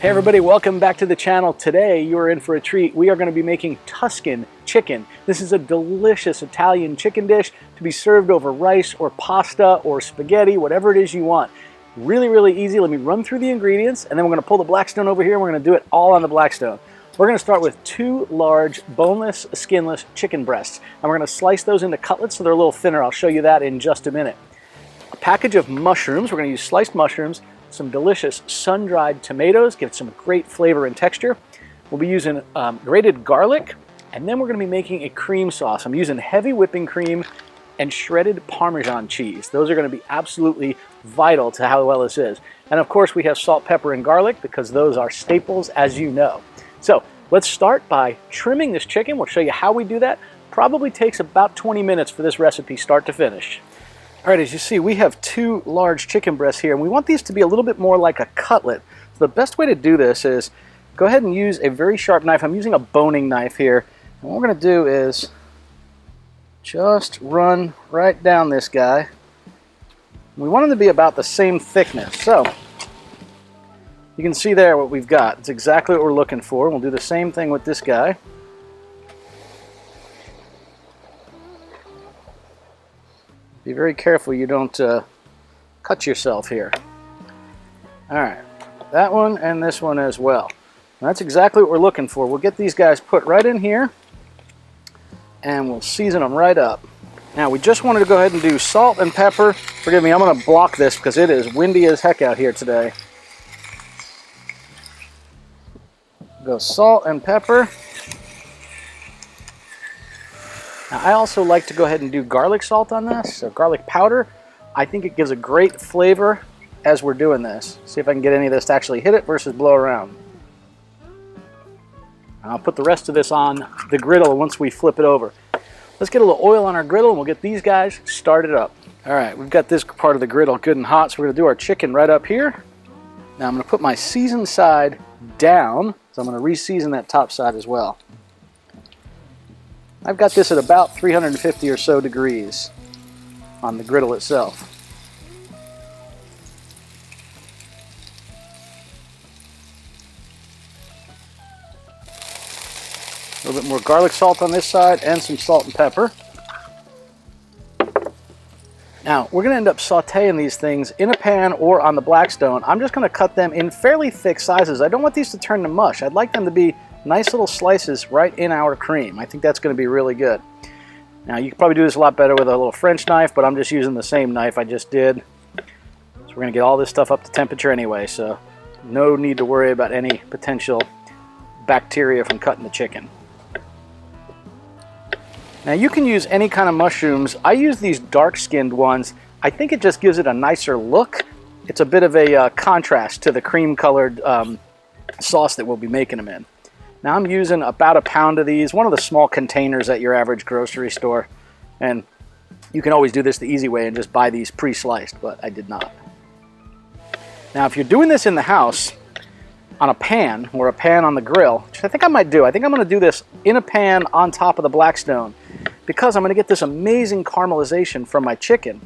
Hey everybody, welcome back to the channel. Today you're in for a treat. We are going to be making Tuscan chicken. This is a delicious Italian chicken dish to be served over rice or pasta or spaghetti, whatever it is you want. Really, really easy. Let me run through the ingredients and then we're going to pull the Blackstone over here and we're going to do it all on the Blackstone. We're going to start with 2 large boneless, skinless chicken breasts. And we're going to slice those into cutlets so they're a little thinner. I'll show you that in just a minute. A package of mushrooms. We're going to use sliced mushrooms. Some delicious sun-dried tomatoes, give it some great flavor and texture. We'll be using grated garlic, and then we're going to be making a cream sauce. I'm using heavy whipping cream and shredded Parmesan cheese. Those are going to be absolutely vital to how well this is. And of course we have salt, pepper, and garlic because those are staples, as you know. So let's start by trimming this chicken. We'll show you how we do that. Probably takes about 20 minutes for this recipe start to finish. All right, as you see, we have 2 large chicken breasts here, and we want these to be a little bit more like a cutlet. So the best way to do this is go ahead and use a very sharp knife. I'm using a boning knife here. And what we're going to do is just run right down this guy. We want them to be about the same thickness. So you can see there what we've got. It's exactly what we're looking for. We'll do the same thing with this guy. Be very careful you don't cut yourself here. All right, that one and this one as well. And that's exactly what we're looking for. We'll get these guys put right in here and we'll season them right up. Now we just wanted to go ahead and do salt and pepper. Forgive me, I'm going to block this because it is windy as heck out here today. Go salt and pepper. Now, I also like to go ahead and do garlic salt on this, so garlic powder. I think it gives a great flavor as we're doing this. See if I can get any of this to actually hit it versus blow around. I'll put the rest of this on the griddle once we flip it over. Let's get a little oil on our griddle and we'll get these guys started up. All right, we've got this part of the griddle good and hot, so we're going to do our chicken right up here. Now I'm going to put my seasoned side down, so I'm going to re-season that top side as well. I've got this at about 350 or so degrees on the griddle itself. A little bit more garlic salt on this side and some salt and pepper. Now, we're going to end up sauteing these things in a pan or on the Blackstone. I'm just going to cut them in fairly thick sizes. I don't want these to turn to mush. I'd like them to be nice little slices right in our cream. I think that's going to be really good. Now you can probably do this a lot better with a little French knife, but I'm just using the same knife I just did. So we're going to get all this stuff up to temperature anyway, so no need to worry about any potential bacteria from cutting the chicken. Now you can use any kind of mushrooms. I use these dark-skinned ones. I think it just gives it a nicer look. It's a bit of a contrast to the cream-colored sauce that we'll be making them in. Now I'm using about a pound of these, one of the small containers at your average grocery store. And you can always do this the easy way and just buy these pre-sliced, but I did not. Now if you're doing this in the house on a pan or a pan on the grill, which I think I might do, I think I'm going to do this in a pan on top of the Blackstone because I'm going to get this amazing caramelization from my chicken.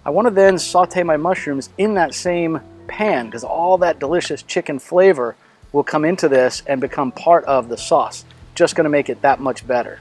I want to then saute my mushrooms in that same pan because all that delicious chicken flavor will come into this and become part of the sauce. Just going to make it that much better.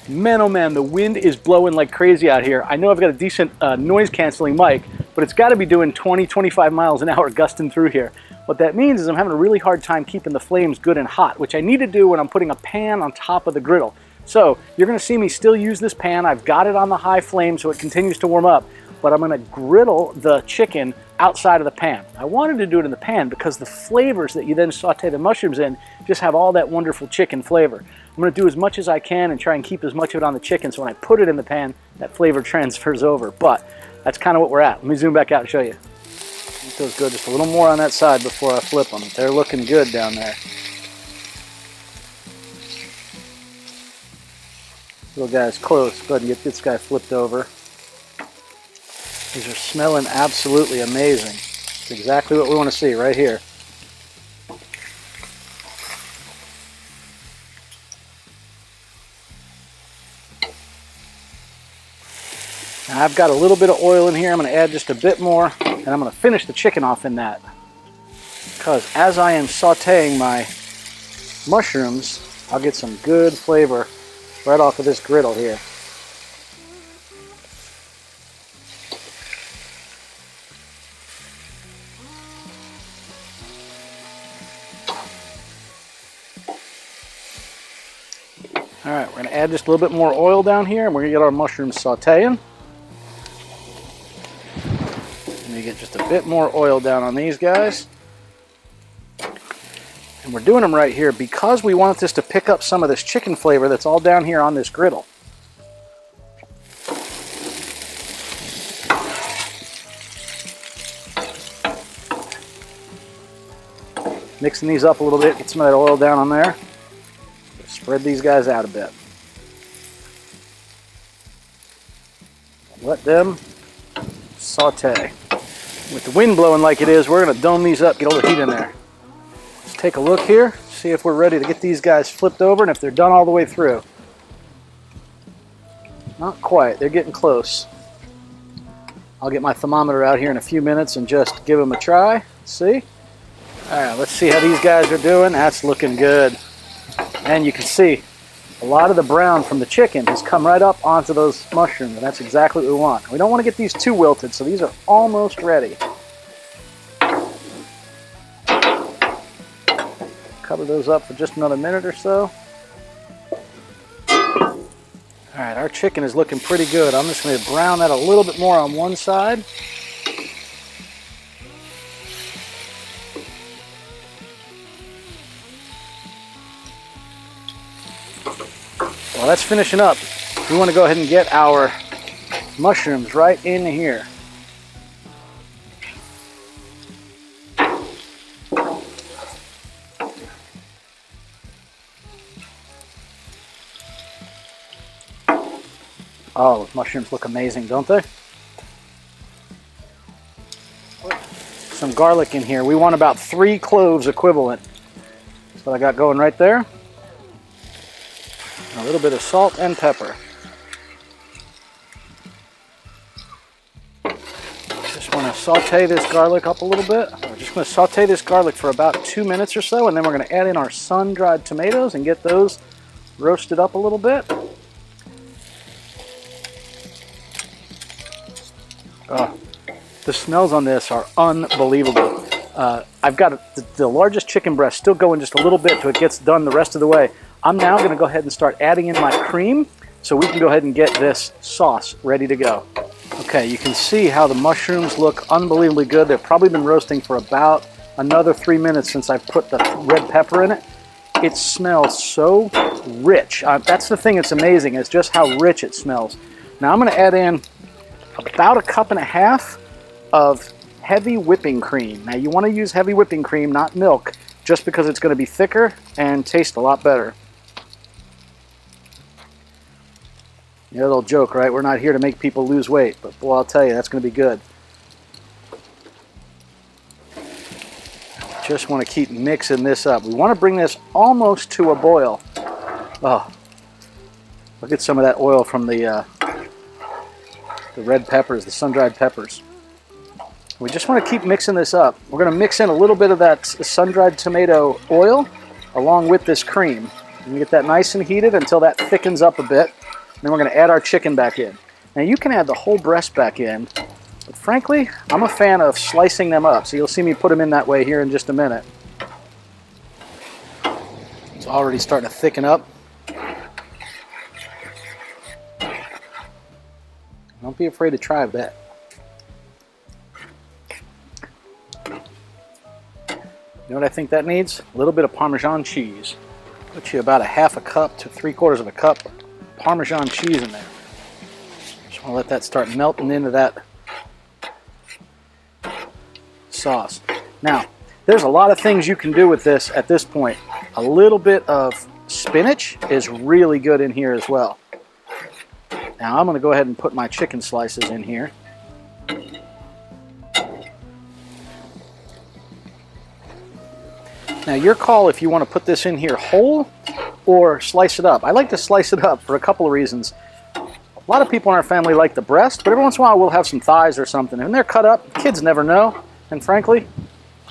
Man, oh man, the wind is blowing like crazy out here. I know I've got a decent noise canceling mic, but it's got to be doing 20-25 miles an hour gusting through here. What that means is I'm having a really hard time keeping the flames good and hot, which I need to do when I'm putting a pan on top of the griddle. So you're going to see me still use this pan. I've got it on the high flame so it continues to warm up, but I'm going to griddle the chicken outside of the pan. I wanted to do it in the pan because the flavors that you then saute the mushrooms in just have all that wonderful chicken flavor. I'm going to do as much as I can and try and keep as much of it on the chicken so when I put it in the pan, that flavor transfers over. But that's kind of what we're at. Let me zoom back out and show you. It feels good. Just a little more on that side before I flip them. They're looking good down there. Little guy's close. Go ahead and get this guy flipped over. These are smelling absolutely amazing. It's exactly what we want to see right here. Now I've got a little bit of oil in here. I'm going to add just a bit more, and I'm going to finish the chicken off in that. because as I am sauteing my mushrooms, I'll get some good flavor right off of this griddle here. All right, we're going to add just a little bit more oil down here, and we're going to get our mushrooms sauteing. Let me get just a bit more oil down on these guys. And we're doing them right here because we want this to pick up some of this chicken flavor that's all down here on this griddle. Mixing these up a little bit, get some of that oil down on there. Spread these guys out a bit. Let them saute. With the wind blowing like it is, we're going to dome these up, get all the heat in there. Let's take a look here, see if we're ready to get these guys flipped over and if they're done all the way through. Not quite, they're getting close. I'll get my thermometer out here in a few minutes and just give them a try. See? All right, let's see how these guys are doing. That's looking good. And you can see a lot of the brown from the chicken has come right up onto those mushrooms, and that's exactly what we want. We don't want to get these too wilted, so these are almost ready. Cover those up for just another minute or so. All right, our chicken is looking pretty good. I'm just going to brown that a little bit more on one side. While that's finishing up, we want to go ahead and get our mushrooms right in here. Oh, those mushrooms look amazing, don't they? Some garlic in here. We want about 3 cloves equivalent. That's what I got going right there. A little bit of salt and pepper. Just want to saute this garlic up a little bit. We're just going to saute this garlic for about 2 minutes or so, and then we're going to add in our sun-dried tomatoes and get those roasted up a little bit. The smells on this are unbelievable. I've got the largest chicken breast still going just a little bit till it gets done the rest of the way. I'm now going to go ahead and start adding in my cream so we can go ahead and get this sauce ready to go. Okay, you can see how the mushrooms look unbelievably good. They've probably been roasting for about another 3 minutes since I put the red pepper in it. It smells so rich. That's the thing that's amazing, is just how rich it smells. Now I'm going to add in about 1.5 cups of heavy whipping cream. Now you want to use heavy whipping cream, not milk, just because it's going to be thicker and taste a lot better. Yeah, little joke, right? We're not here to make people lose weight, but boy, I'll tell you, that's going to be good. Just want to keep mixing this up. We want to bring this almost to a boil. Oh, look at some of that oil from the red peppers, the sun-dried peppers. We just want to keep mixing this up. We're going to mix in a little bit of that sun-dried tomato oil along with this cream. And get that nice and heated until that thickens up a bit. Then we're going to add our chicken back in. Now you can add the whole breast back in, but frankly, I'm a fan of slicing them up. So you'll see me put them in that way here in just a minute. It's already starting to thicken up. Don't be afraid to try that. You know what I think that needs? A little bit of Parmesan cheese. Put you about 1/2 cup to 3/4 cup Parmesan cheese in there. Just want to let that start melting into that sauce. Now, there's a lot of things you can do with this at this point. A little bit of spinach is really good in here as well. Now I'm going to go ahead and put my chicken slices in here. Now your call if you want to put this in here whole or slice it up. I like to slice it up for a couple of reasons. A lot of people in our family like the breast, but every once in a while we'll have some thighs or something. And they're cut up, kids never know. And frankly,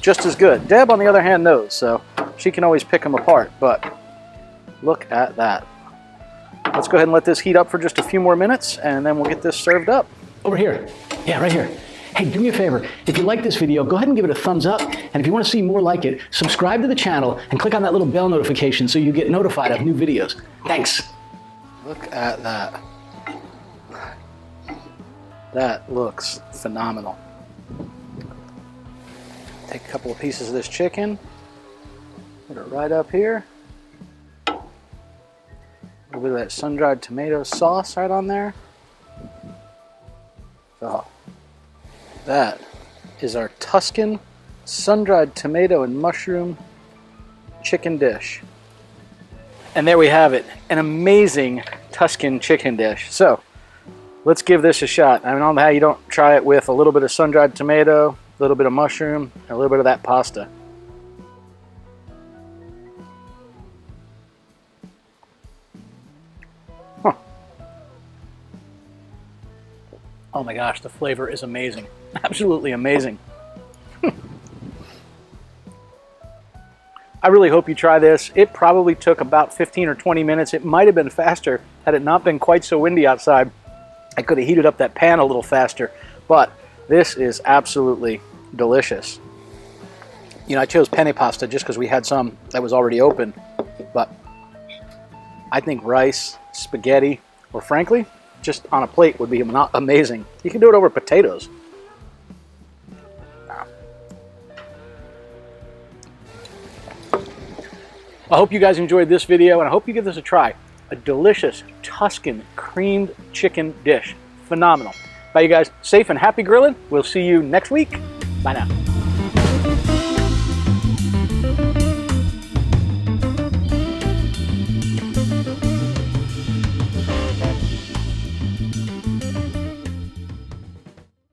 just as good. Deb, on the other hand, knows, so she can always pick them apart, but look at that. Let's go ahead and let this heat up for just a few more minutes, and then we'll get this served up. Over here. Yeah, right here. Hey, do me a favor. If you like this video, go ahead and give it a thumbs up. And if you want to see more like it, subscribe to the channel and click on that little bell notification so you get notified of new videos. Thanks. Look at that. That looks phenomenal. Take a couple of pieces of this chicken. Put it right up here. A little bit of that sun-dried tomato sauce right on there. Oh, that is our Tuscan sun-dried tomato and mushroom chicken dish. And there we have it, an amazing Tuscan chicken dish. So let's give this a shot. I don't know how you don't try it with a little bit of sun-dried tomato, a little bit of mushroom, and a little bit of that pasta. Huh. Oh my gosh, the flavor is amazing. Absolutely amazing. I really hope you try this. It probably took about 15 or 20 minutes. It might have been faster had it not been quite so windy outside. I could have heated up that pan a little faster, but this is absolutely delicious. You know, I chose penne pasta just because we had some that was already open, but I think rice, spaghetti, or frankly, just on a plate would be amazing. You can do it over potatoes. I hope you guys enjoyed this video, and I hope you give this a try. A delicious Tuscan creamed chicken dish. Phenomenal. Bye, you guys. Safe and happy grilling. We'll see you next week. Bye now.